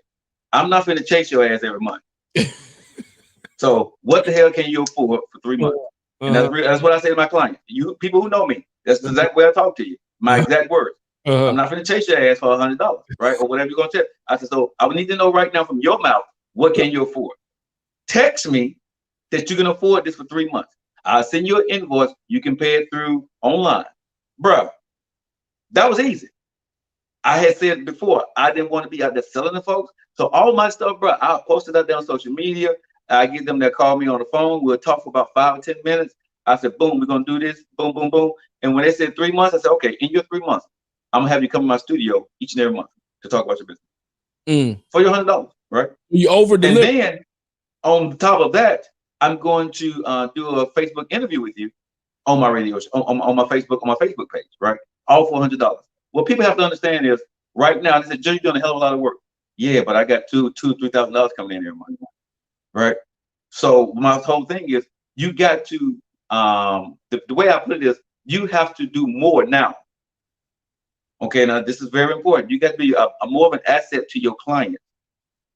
I'm not finna chase your ass every month. So what the hell can you afford for 3 months? And that's what I say to my client. You people who know me, that's the exact way I talk to you. My exact words. I'm not finna chase your ass for $100, right? Or whatever you're gonna chase. I said, so I would need to know right now from your mouth, what can you afford? Text me that you can afford this for 3 months. I'll send you an invoice. You can pay it through online. Bruh, that was easy. I had said before, I didn't want to be out there selling to folks. So all my stuff, bro, I'll post it out there on social media. I get them that call me on the phone. We'll talk for about 5 or 10 minutes. I said, boom, we're going to do this. Boom, boom, boom. And when they said 3 months, I said, okay, in your 3 months, I'm going to have you come to my studio each and every month to talk about your business. For your $100, right? You over-deliver. And then on top of that, I'm going to do a Facebook interview with you on my radio show, on my Facebook page, right? All for $100. What people have to understand is right now, they said, Joe, you're doing a hell of a lot of work. Yeah, but I got $3,000 coming in every month, right? So my whole thing is you got to, the way I put it is you have to do more now. Okay, now this is very important. You got to be a more of an asset to your client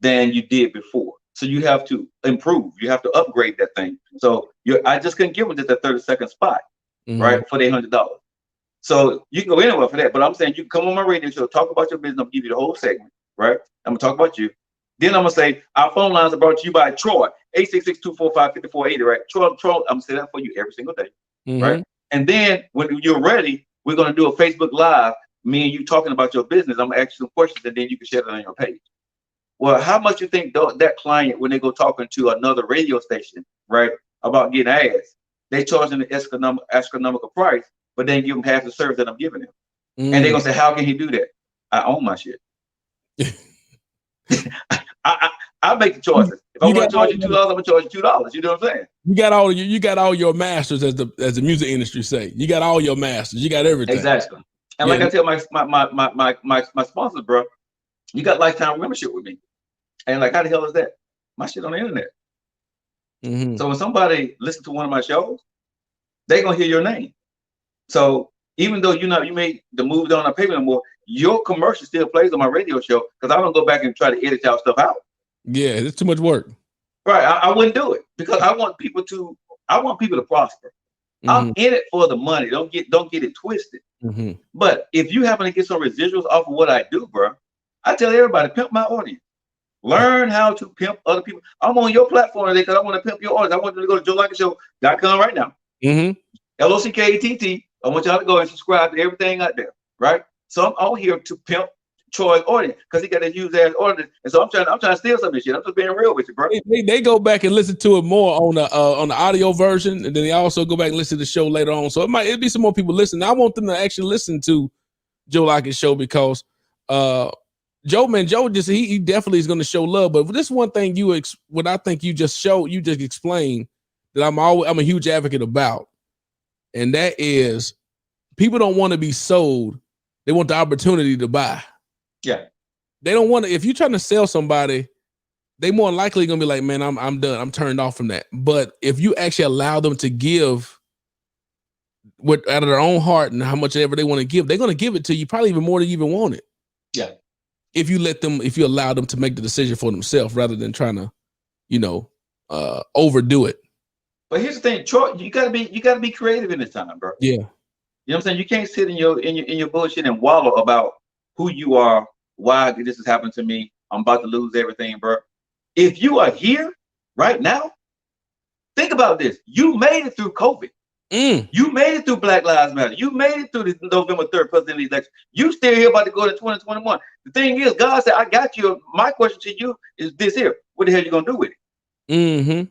than you did before. So you have to improve. You have to upgrade that thing. So I just couldn't give them just a 30-second spot, right, for the $100. So you can go anywhere for that. But I'm saying you can come on my radio show, talk about your business. I'll give you the whole segment, right? I'm gonna talk about you. Then I'm gonna say our phone lines are brought to you by Troy, 866-245-5480, right? Troy, I'm gonna say that for you every single day, right? And then when you're ready, we're gonna do a Facebook Live, me and you talking about your business. I'm gonna ask you some questions, and then you can share it on your page. Well, how much you think that client, when they go talking to another radio station, right, about getting ads, they charging an astronomical price, but then give them half the service that I'm giving them. And they're gonna say, how can he do that? I own my shit. I make the choices. If I want to charge you $2, I'm gonna charge you $2. You know what I'm saying? You got all your masters, as the music industry say. You got all your masters. You got everything. Exactly. And like I tell my sponsors, bro, you got lifetime membership with me. And like, how the hell is that? My shit on the internet. So when somebody listens to one of my shows, they're gonna hear your name. So even though you made the move on pay no more, your commercial still plays on my radio show because I don't go back and try to edit y'all stuff out. Yeah, it's too much work. Right. I wouldn't do it because I want people to prosper. I'm in it for the money. Don't get it twisted. But if you happen to get some residuals off of what I do, bro, I tell everybody, pimp my audience. Learn how to pimp other people. I'm on your platform today because I want to pimp your audience. I want you to go to JoeLocketShow.com right now. LOCKETT. I want y'all to go and subscribe to everything out there, right? So I'm out here to pimp Troy's audience because he got a huge ass audience, and so I'm trying to steal some of this shit. I'm just being real with you, bro. They go back and listen to it more on the audio version, and then they also go back and listen to the show later on. So it'll be some more people listening. I want them to actually listen to Joe Lockett Show because Joe Joe just he definitely is going to show love. But this one thing what I think you just explained that I'm a huge advocate about, and that is people don't want to be sold; they want the opportunity to buy. Yeah, they don't want to. If you're trying to sell somebody, they more likely going to be like, "Man, I'm done. I'm turned off from that." But if you actually allow them to give out of their own heart and how much ever they want to give, they're going to give it to you, probably even more than you even want it. Yeah. If you allow them to make the decision for themselves rather than trying to, overdo it. But here's the thing, Troy, you gotta be creative in this time, bro. Yeah. You know what I'm saying? You can't sit in your bullshit and wallow about who you are, why this has happened to me. I'm about to lose everything, bro. If you are here right now, think about this. You made it through COVID. You made it through Black Lives Matter. You made it through the November 3rd presidential election. You still here about to go to 2021. The thing is, God said, I got you. My question to you is this here. What the hell you gonna do with it? You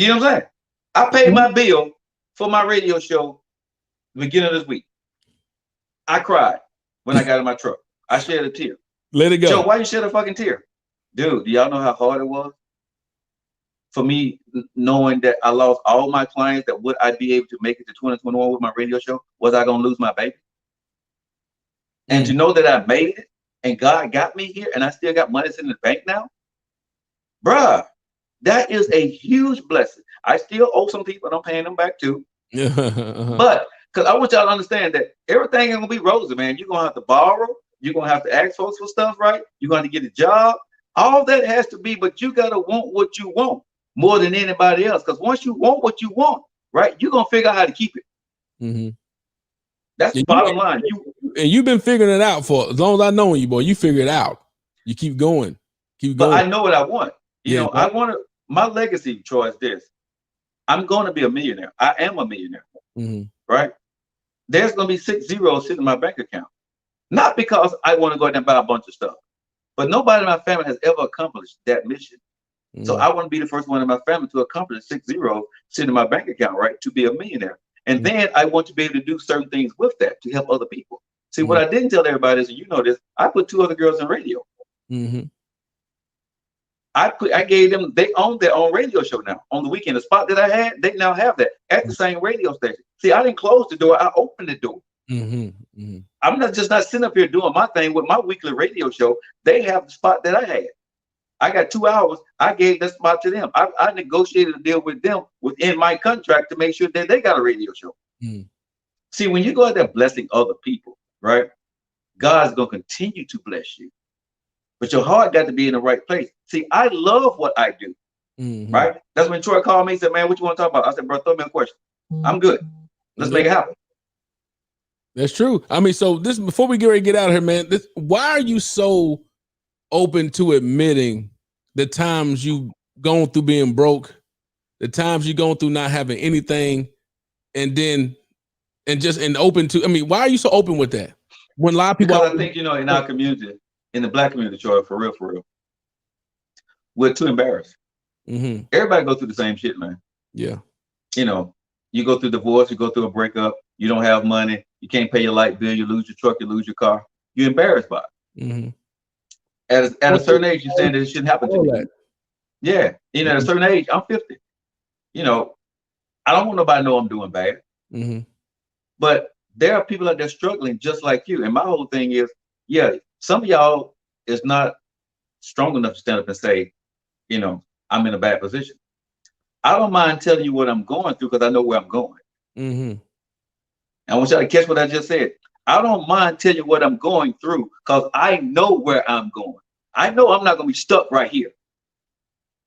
know what I'm saying? I paid my bill for my radio show the beginning of this week. I cried when I got in my truck. I shed a tear. Let it go. Joe, why you shed a fucking tear? Dude, do y'all know how hard it was? For me, knowing that I lost all my clients, that would I be able to make it to 2021 with my radio show? Was I gonna lose my baby? And to know that I made it and God got me here and I still got money in the bank now, bruh, that is a huge blessing. I still owe some people and I'm paying them back too. But because I want y'all to understand that everything ain't gonna be rosy, man. You're gonna have to borrow, you're gonna have to ask folks for stuff, right? You're gonna have to get a job. All that has to be, but you gotta want what you want more than anybody else. Because once you want what you want, right, you're gonna figure out how to keep it. That's the bottom line. You've been figuring it out for as long as I know you, boy. You figure it out. You keep going. But I know what I want. You know, I want to. My legacy, Troy, is this. I'm going to be a millionaire. I am a millionaire. Right? There's going to be 6 zeros sitting in my bank account. Not because I want to go out and buy a bunch of stuff, but nobody in my family has ever accomplished that mission. So I want to be the first one in my family to accomplish 6 zeros sitting in my bank account, right? To be a millionaire. And then I want to be able to do certain things with that to help other people. See, what I didn't tell everybody is, and you know this, I put 2 other girls in radio. I gave them, they own their own radio show now. On the weekend, the spot that I had, they now have that at the same radio station. See, I didn't close the door, I opened the door. I'm not sitting up here doing my thing with my weekly radio show. They have the spot that I had. I got 2 hours. I gave that spot to them. I negotiated a deal with them within my contract to make sure that they got a radio show. See, when you go out there blessing other people, right? God's going to continue to bless you. But your heart got to be in the right place. See, I love what I do, right? That's when Troy called me and said, man, what you want to talk about? I said, bro, throw me a question. I'm good. Let's make it happen. That's true. I mean, so this, before we get ready to get out of here, man, why are you so open to admitting the times you've gone through being broke, the times you're going through not having anything, and open to, I mean, why are you so open with that? When a lot of people, because I think, you know, in our community, in the Black community, Troy, for real, we're too embarrassed. Everybody go through the same shit, man. Yeah. You know, you go through divorce, you go through a breakup, you don't have money, you can't pay your light bill, you lose your truck, you lose your car. You're embarrassed by it. At a certain age, you're saying that it shouldn't happen to you. Yeah. You know, at a certain age, I'm 50. You know, I don't want nobody to know I'm doing bad. But there are people out there struggling just like you. And my whole thing is, yeah, some of y'all is not strong enough to stand up and say, you know, I'm in a bad position. I don't mind telling you what I'm going through because I know where I'm going. I want y'all to catch what I just said. I don't mind telling you what I'm going through because I know where I'm going. I know I'm not going to be stuck right here.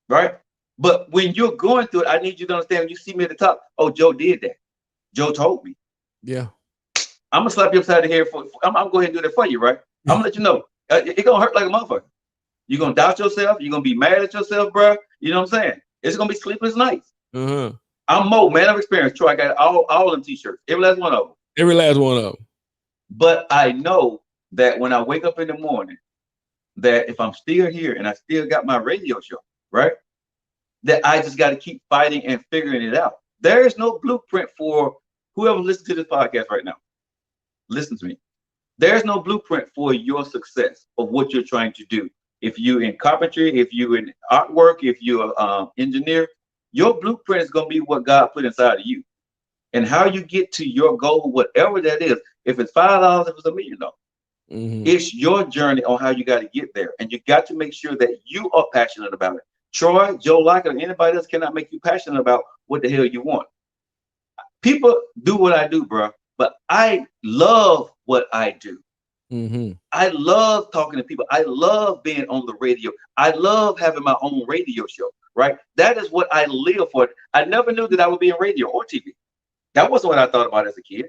Right? But when you're going through it, I need you to understand when you see me at the top, oh, Joe did that. Joe told me. Yeah. I'm going to slap you upside the head. I'm going to go ahead and do that for you, right? I'm going to let you know. It's going to hurt like a motherfucker. You're going to doubt yourself. You're going to be mad at yourself, bro. You know what I'm saying? It's going to be sleepless nights. I'm Mo, man of experience. Troy, I got all them t-shirts. Every last one of them. Every last one of them. But I know that when I wake up in the morning, that if I'm still here and I still got my radio show, right? That I just got to keep fighting and figuring it out. There is no blueprint for whoever listens to this podcast right now. Listen to me. There's no blueprint for your success of what you're trying to do. If you're in carpentry, if you're in artwork, if you're an engineer, your blueprint is going to be what God put inside of you. And how you get to your goal, whatever that is, if it's $5, if it's $1 million, it's your journey on how you got to get there. And you got to make sure that you are passionate about it. Troy, Joe Lockett, or anybody else cannot make you passionate about what the hell you want. People do what I do, bro, but I love what I do. I love talking to people. I love being on the radio. I love having my own radio show, right? That is what I live for. I never knew that I would be in radio or TV. That wasn't what I thought about as a kid.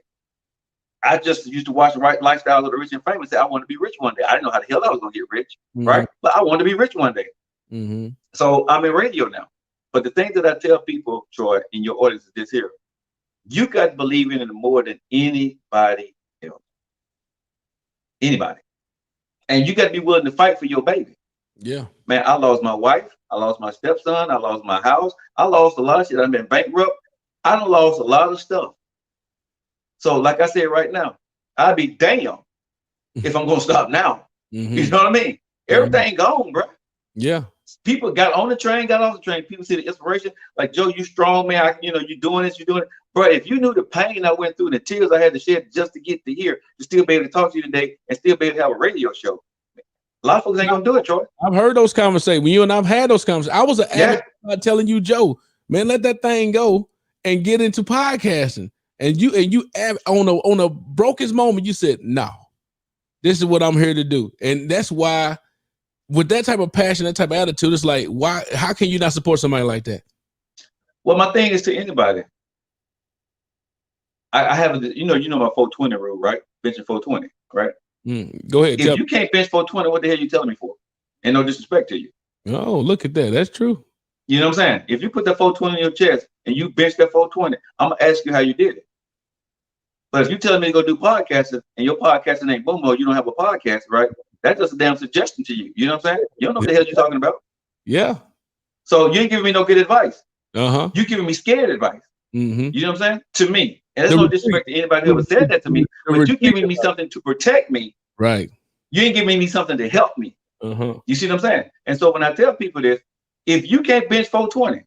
I just used to watch the right lifestyle of the rich and famous and say, I want to be rich one day. I didn't know how the hell I was going to get rich, right? But I wanted to be rich one day. So I'm in radio now. But the thing that I tell people, Troy, in your audience is this here. You got to believe in it more than anybody else. Anybody. And you got to be willing to fight for your baby. Yeah. Man, I lost my wife. I lost my stepson. I lost my house. I lost a lot of shit. I've been bankrupt. I done lost a lot of stuff. So like I said right now, I'd be damned if I'm going to stop now. You know what I mean? Everything gone, bro. Yeah. People got on the train, got off the train. People see the inspiration. Like, Joe, you strong, man. You doing this, you're doing it. Bro, if you knew the pain I went through and the tears I had to shed just to get to here, to still be able to talk to you today and still be able to have a radio show. A lot of folks ain't going to do it, Troy. I've heard those conversations. When you and I've had those conversations. I was an advocate telling you, Joe, man, let that thing go and get into podcasting. And you on a brokest moment, you said, no, this is what I'm here to do. And that's why with that type of passion, that type of attitude, it's like, why, how can you not support somebody like that? Well, my thing is to anybody. I have, you know my 420 rule, right? Benching 420, right? Go ahead. If you can't bench 420, what the hell are you telling me for? And no disrespect to you. Oh, look at that. That's true. You know what I'm saying? If you put that 420 in your chest and you bench that 420, I'm going to ask you how you did it. But if you're telling me to go do podcasting and your podcasting ain't boom, you don't have a podcast, right? That's just a damn suggestion to you. You know what I'm saying? You don't know what the hell you're talking about. Yeah. So you ain't giving me no good advice. You're giving me scared advice. You know what I'm saying? To me. And there's no disrespect to anybody who ever said that to me. But you're giving me something to protect me. Right. You ain't giving me something to help me. You see what I'm saying? And so when I tell people this, if you can't bench 420,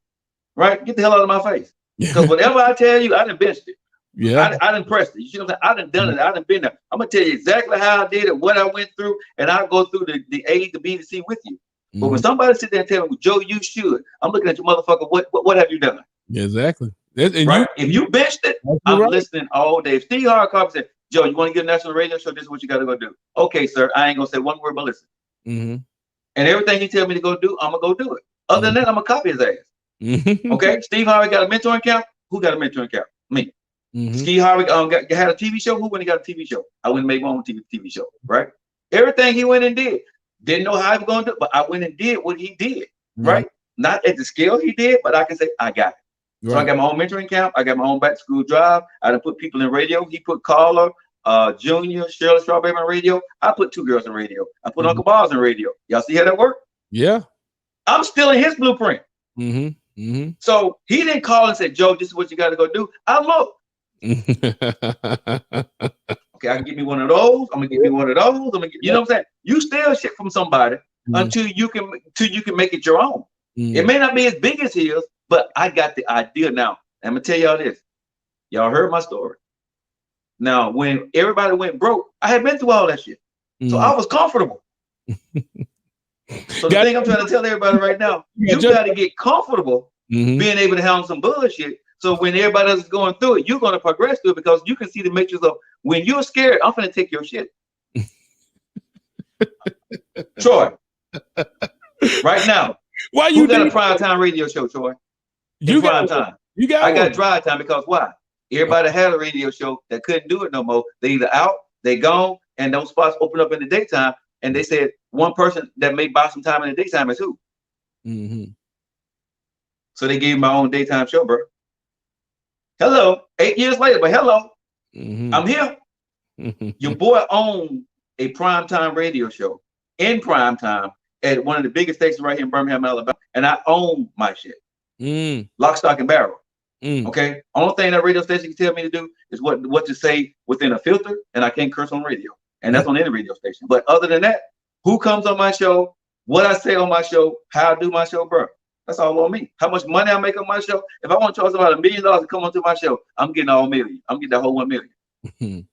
right, get the hell out of my face. Because whatever I tell you, I done benched it. Yeah, I done pressed it. You see what I'm saying? I done done it. I done been there. I'm gonna tell you exactly how I did it, what I went through, and I'll go through the A, the B, the C with you. But when somebody sit there and tell me, Joe, you should, I'm looking at you, motherfucker. What have you done? Yeah, exactly. Right? If you benched it, I'm listening all day. If Steve Harvey said, Joe, you want to get a national radio show? This is what you got to go do. Okay, sir. I ain't gonna say one word, but listen. And everything he tell me to go do, I'm gonna go do it. Other than that, I'm gonna copy his ass. Okay. Steve Harvey got a mentoring camp. Who got a mentoring camp? Me. Steve Harvey had a TV show. Who went and got a TV show? I went and made my own TV show, right? Everything he went and did. Didn't know how I was going to do it, but I went and did what he did, right? Not at the scale he did, but I can say I got it. So I got my own mentoring camp. I got my own back to school drive. I done put people in radio. He put Carla, Junior, Shirley Strawberry in radio. I put 2 girls in radio. I put Uncle Bob's in radio. Y'all see how that worked? Yeah. I'm still in his blueprint. So he didn't call and say, Joe, this is what you got to go do. I looked. Okay, I can give me one of those. I'm gonna give you one of those. You know what I'm saying? You steal shit from somebody until you can make it your own. It may not be as big as his, but I got the idea now. I'm gonna tell y'all this. Y'all heard my story. Now, when everybody went broke, I had been through all that shit, so I was comfortable. So the thing I'm trying to tell everybody right now, you got to get comfortable being able to handle some bullshit. So when everybody else is going through it, you're going to progress through it because you can see the matrix of when you're scared, I'm going to take your shit. Troy, right now, why you got a prime time radio show, Troy? You got prime time. I got drive time because why? Everybody had a radio show that couldn't do it no more. They either out, they gone, and those spots open up in the daytime. And they said one person that may buy some time in the daytime is who? So they gave me my own daytime show, bro. Hello, 8 years later, but hello, I'm here. Your boy owned a primetime radio show in primetime at one of the biggest stations right here in Birmingham, Alabama, and I own my shit. Lock, stock, and barrel. Okay. Only thing that radio station can tell me to do is what to say within a filter, and I can't curse on radio. And that's on any radio station. But other than that, who comes on my show, what I say on my show, how I do my show, bro. That's all on me. How much money I make on my show. If I want to charge somebody $1 million to come onto my show, I'm getting all $1 million. I'm getting that whole $1 million.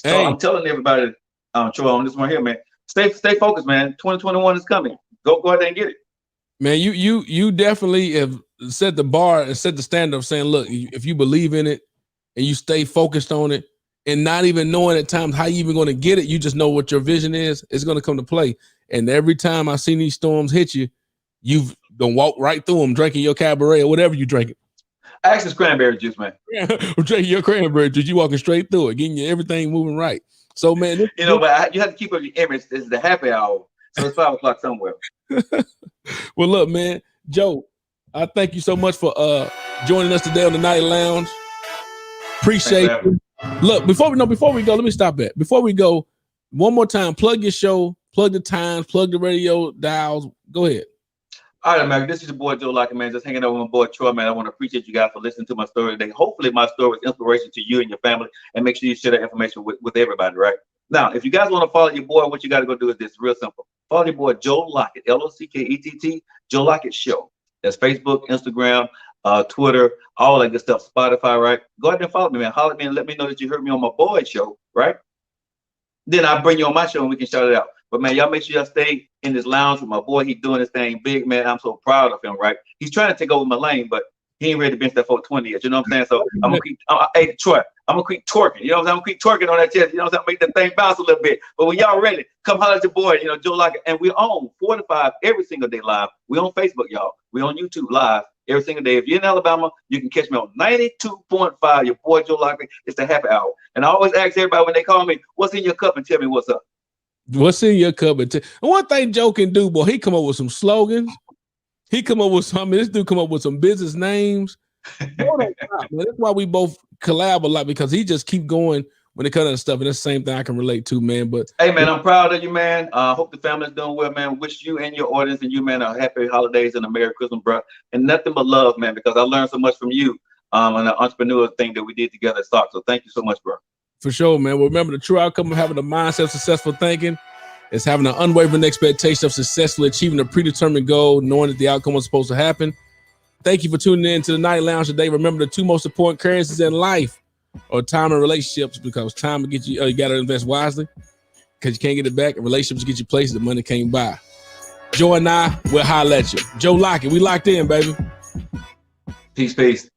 So I'm telling everybody, Troy, on this one here, man, stay focused, man. 2021 is coming. Go ahead and get it. Man, you definitely have set the bar and set the standard of saying, look, if you believe in it and you stay focused on it and not even knowing at times how you even going to get it, you just know what your vision is, it's going to come to play. And every time I see these storms hit you, you've gonna walk right through them, drinking your Cabaret or whatever you drinking. Access cranberry juice, man. Drinking your cranberry juice, you walking straight through it, getting you everything moving right. So, man, but you have to keep up your image. This is the happy hour, so it's 5 o'clock somewhere. Well, look, man, Joe, I thank you so much for joining us today on the Night Lounge. Appreciate you. Look, before we go, let me stop that. Before we go, one more time, plug your show, plug the times, plug the radio dials. Go ahead. All right, man. This is your boy Joe Lockett, man. Just hanging out with my boy Troy, man. I want to appreciate you guys for listening to my story today. Hopefully, my story was inspiration to you and your family, and make sure you share that information with everybody, right? Now, if you guys want to follow your boy, what you got to go do is this. Real simple. Follow your boy Joe Lockett, Lockett, Joe Lockett Show. That's Facebook, Instagram, Twitter, all that good stuff. Spotify, right? Go ahead and follow me, man. Holler at me and let me know that you heard me on my boy show, right? Then I'll bring you on my show and we can shout it out. But man, y'all make sure y'all stay in this lounge with my boy. He's doing this thing big, man. I'm so proud of him, right? He's trying to take over my lane, but he ain't ready to bench that 420 yet. You know what I'm saying? So I'm gonna keep, hey Troy, I'm gonna keep twerking. You know what I'm saying? I'm gonna keep twerking on that chest. You know what I'm saying? Make that thing bounce a little bit. But when y'all ready, come holler at your boy, Joe Lockett. And we're on 4 to 5 every single day live. We on Facebook, y'all. We on YouTube live every single day. If you're in Alabama, you can catch me on 92.5. Your boy Joe Lockett. It's the happy hour. And I always ask everybody when they call me, what's in your cup, and tell me what's up. What's in your cup? And one thing Joe can do, boy, he come up with some slogans. He come up with something. This dude come up with some business names. Man, that's why we both collab a lot, because he just keep going when it comes to stuff. And that's the same thing I can relate to, man. But hey, man, I'm proud of you, man. Hope the family's doing well, man. Wish you and your audience and you, man, a happy holidays and a Merry Christmas, bro. And nothing but love, man, because I learned so much from you and the entrepreneur thing that we did together at Stock. So thank you so much, bro. For sure, man. Well, remember, the true outcome of having a mindset of successful thinking is having an unwavering expectation of successfully achieving a predetermined goal, knowing that the outcome was supposed to happen. Thank you for tuning in to the Night Lounge today. Remember, the 2 most important currencies in life are time and relationships, because time will get you, you got to invest wisely because you can't get it back, and relationships get you places that money can't buy. Joe and I will holler at you. Joe Lockett, we locked in, baby. Peace, peace.